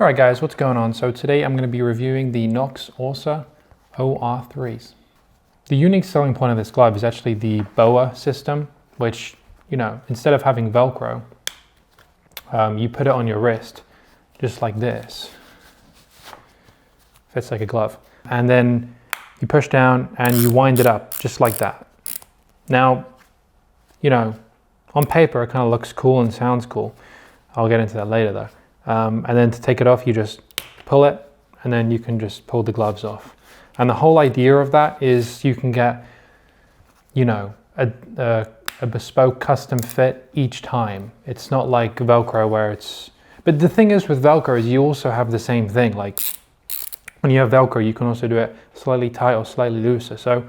Alright guys, what's going on? So today I'm going to be reviewing the Knox Orsa OR3s. The unique selling point of this glove is actually the boa system, which, instead of having Velcro, you put it on your wrist, just like this. Fits like a glove. And then you push down and you wind it up, just like that. Now, on paper it kind of looks cool and sounds cool. I'll get into that later though. And then to take it off, you just pull it and then you can just pull the gloves off. And the whole idea of that is you can get, a bespoke custom fit each time. It's not like Velcro where it's, but the thing is with Velcro is you also have the same thing. Like when you have Velcro, you can also do it slightly tight or slightly looser. So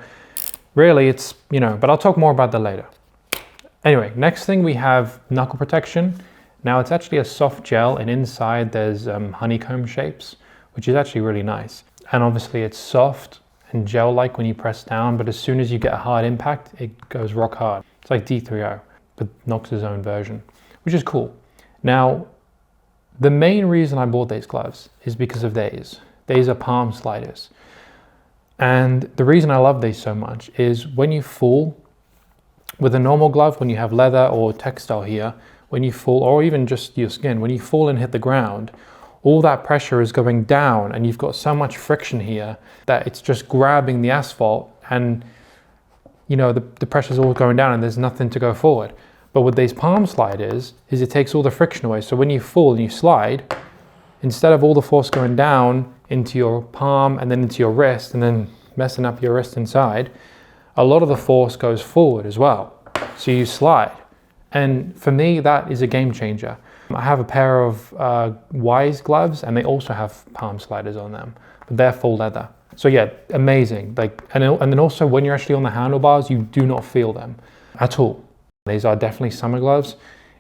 really it's, but I'll talk more about that later. Anyway, next thing we have knuckle protection. Now it's actually a soft gel and inside there's honeycomb shapes, which is actually really nice. And obviously it's soft and gel-like when you press down, but as soon as you get a hard impact, it goes rock hard. It's like D3O, but Knox's own version, which is cool. Now, the main reason I bought these gloves is because of these. These are palm sliders. And the reason I love these so much is when you fall with a normal glove, when you have leather or textile here, when you fall, or even just your skin, when you fall and hit the ground, all that pressure is going down and you've got so much friction here that it's just grabbing the asphalt and the pressure's all going down and there's nothing to go forward. But with these palm sliders, it takes all the friction away. So when you fall and you slide, instead of all the force going down into your palm and then into your wrist and then messing up your wrist inside, a lot of the force goes forward as well. So you slide. And for me, that is a game changer. I have a pair of Wise gloves and they also have palm sliders on them, but they're full leather. So yeah, amazing. And then also when you're actually on the handlebars, you do not feel them at all. These are definitely summer gloves.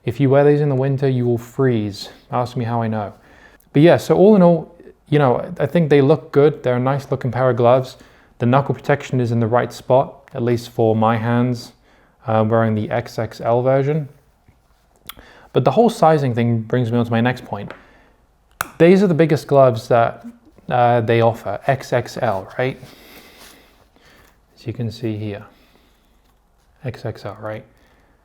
If you wear these in the winter, you will freeze. Ask me how I know. But yeah, so all in all, I think they look good. They're a nice looking pair of gloves. The knuckle protection is in the right spot, at least for my hands. Wearing the XXL version. But the whole sizing thing brings me on to my next point. These are the biggest gloves that they offer, XXL, right? As you can see here, XXL, right?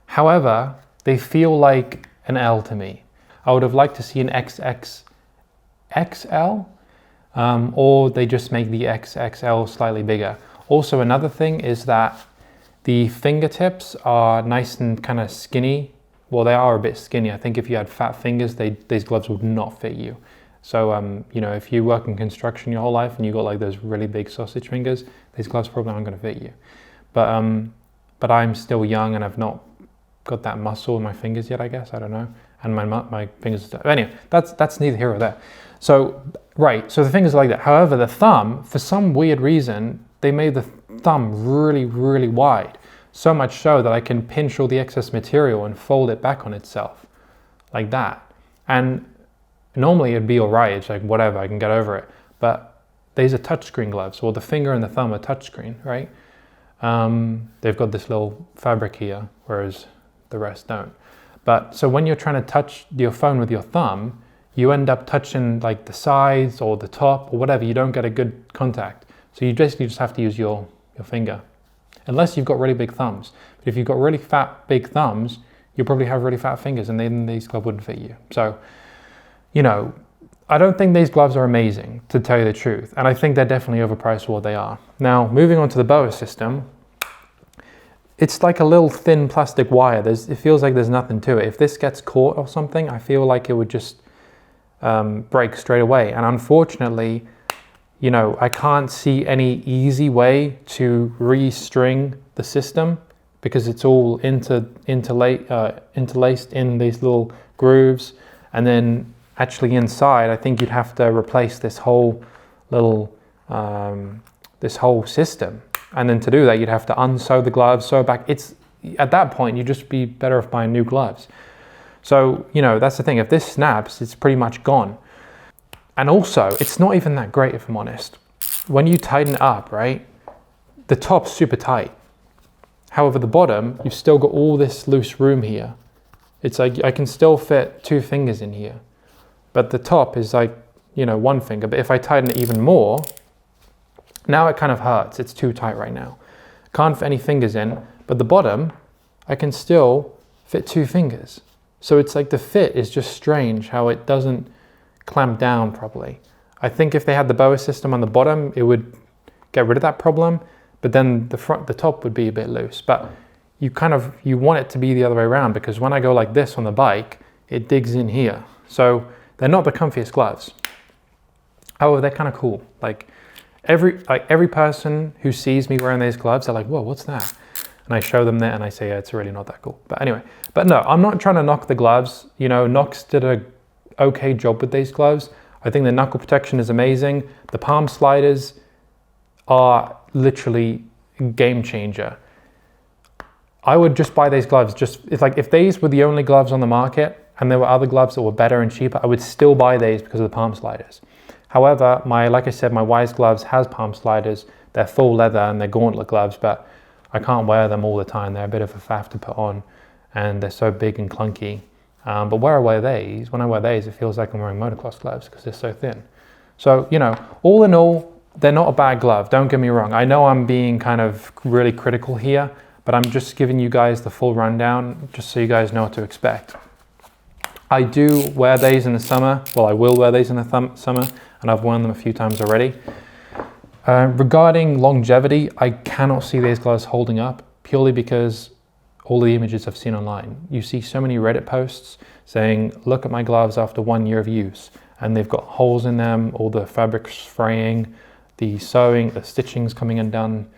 However, they feel like an L to me. I would have liked to see an XXXL, or they just make the XXL slightly bigger. Also, another thing is that the fingertips are nice and kind of skinny. Well, they are a bit skinny. I think if you had fat fingers, these gloves would not fit you. So, if you work in construction your whole life and you got like those really big sausage fingers, these gloves probably aren't going to fit you. But I'm still young and I've not got that muscle in my fingers yet, I guess. I don't know. And my fingers. Anyway, that's neither here or there. So, right. So the fingers are like that. However, the thumb, for some weird reason, they made the thumb really, really wide. So much so that I can pinch all the excess material and fold it back on itself. Like that. And normally it'd be alright, it's like whatever, I can get over it. But these are touchscreen gloves, or the finger and the thumb are touchscreen, right? They've got this little fabric here, whereas the rest don't. But so when you're trying to touch your phone with your thumb, you end up touching like the sides or the top or whatever, you don't get a good contact. So you basically just have to use your finger, unless you've got really big thumbs. But if you've got really fat, big thumbs, you'll probably have really fat fingers and then these gloves wouldn't fit you. So, I don't think these gloves are amazing, to tell you the truth. And I think they're definitely overpriced for what they are. Now, moving on to the boa system, it's like a little thin plastic wire. It feels like there's nothing to it. If this gets caught or something, I feel like it would just break straight away. And unfortunately, I can't see any easy way to restring the system because it's all interlaced in these little grooves. And then actually inside, I think you'd have to replace this whole little, this whole system. And then to do that, you'd have to unsew the gloves, sew it back. At that point, you'd just be better off buying new gloves. So, that's the thing. If this snaps, it's pretty much gone. And also, it's not even that great, if I'm honest. When you tighten it up, right, the top's super tight. However, the bottom, you've still got all this loose room here. It's like I can still fit 2 fingers in here. But the top is like you know, one finger, but if I tighten it even more, now it kind of hurts. It's too tight right now. Can't fit any fingers in, but the bottom, I can still fit 2 fingers. So it's like the fit is just strange how it doesn't clamp down properly. I think if they had the boa system on the bottom, it would get rid of that problem, but then the top would be a bit loose. But you want it to be the other way around, because when I go like this on the bike, it digs in here. So they're not the comfiest gloves. However, they're kind of cool. Like every person who sees me wearing these gloves, they're like, whoa, what's that? And I show them that and I say, yeah, it's really not that cool. But anyway, but no, I'm not trying to knock the gloves. You know, Knox did a okay job with these gloves. I think the knuckle protection is amazing. The palm sliders are literally game changer. I would just buy these gloves. If these were the only gloves on the market and there were other gloves that were better and cheaper, I would still buy these because of the palm sliders. However, like I said, my Wise gloves has palm sliders. They're full leather and they're gauntlet gloves, but I can't wear them all the time. They're a bit of a faff to put on and they're so big and clunky. But when I wear these, it feels like I'm wearing motocross gloves because they're so thin. So, you know, all in all, they're not a bad glove. Don't get me wrong. I know I'm being kind of really critical here, but I'm just giving you guys the full rundown just so you guys know what to expect. I do wear these in the summer. Well, I will wear these in the summer, and I've worn them a few times already. Regarding longevity, I cannot see these gloves holding up purely because all the images I've seen online. You see so many Reddit posts saying, look at my gloves after 1 year of use, and they've got holes in them, all the fabric's fraying, the sewing, the stitching's coming undone.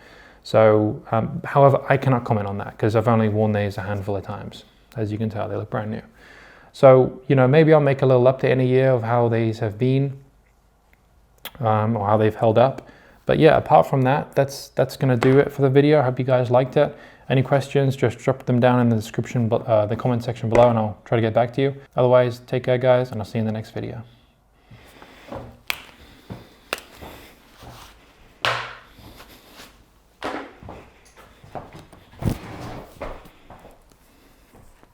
So, however, I cannot comment on that because I've only worn these a handful of times. As you can tell, they look brand new. So, you know, maybe I'll make a little update in a year of how these have been, or how they've held up. But yeah, apart from that, that's gonna do it for the video. I hope you guys liked it. Any questions, just drop them down in the description, the comment section below, and I'll try to get back to you. Otherwise, take care guys, and I'll see you in the next video.